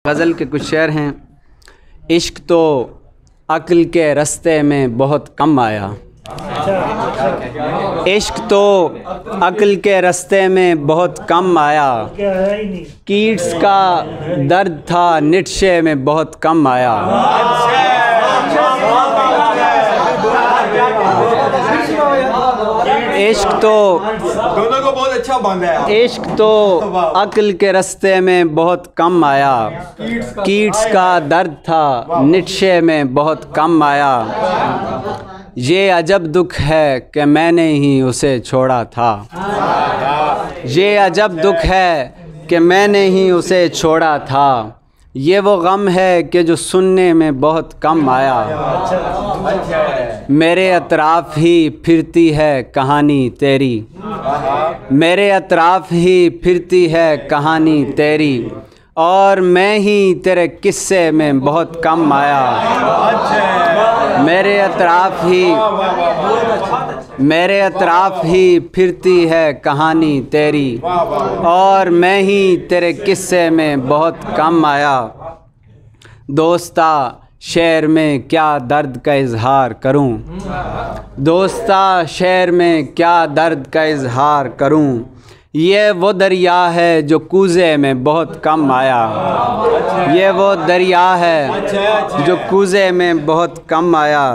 गज़ल के कुछ शेर हैं। इश्क तो अक्ल के रास्ते में बहुत कम आया, इश्क तो अक्ल के रास्ते में बहुत कम आया, कीट्स का दर्द था नीत्शे में बहुत कम आया। इश्क तो दोनों को बहुत अच्छा बांधा है। इश्क तो अक्ल के रास्ते में बहुत कम आया, कीट्स का दर्द था नीत्शे में बहुत कम आया। ये अजब दुख है कि मैंने ही उसे छोड़ा था, ये अजब दुख है कि मैंने ही उसे छोड़ा था। ये वो गम है कि जो सुनने में बहुत कम आया। मेरे अतराफ़ ही फिरती है कहानी तेरी, मेरे अतराफ़ ही फिरती है कहानी तेरी, और मैं ही तेरे किस्से में बहुत कम आया। मेरे अतराफ़ ही फिरती है कहानी तेरी, और मैं ही तेरे किस्से में बहुत कम आया। दोस्ता शेर में क्या दर्द का इज़हार करूं, दोस्ता शेर में क्या दर्द का इज़हार करूं। ये वो दरिया है जो कूज़े में बहुत कम आया, ये वो दरिया है जो कूज़े में बहुत कम आया,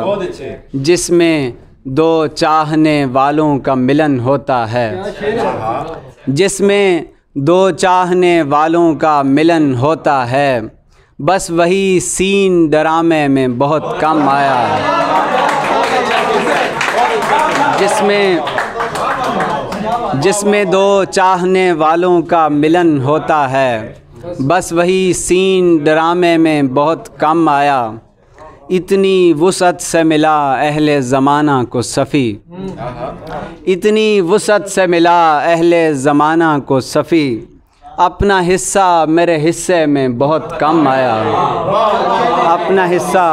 जिसमें दो चाहने वालों का मिलन होता है, जिसमें दो चाहने वालों का मिलन होता है। बस वही सीन ड्रामे में बहुत कम आया, जिसमें दो चाहने वालों का मिलन होता है। बस वही सीन ड्रामे में बहुत कम आया। इतनी वुसअत से मिला अहले ज़माना को सफ़ी, इतनी वुसअत से मिला अहले ज़माना को सफ़ी, अपना हिस्सा मेरे हिस्से में बहुत कम आया। अपना हिस्सा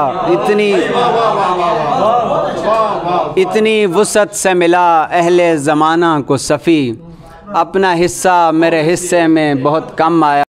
इतनी वुसअत से मिला अहले ज़माना को सफ़ी, अपना हिस्सा मेरे हिस्से में बहुत कम आया।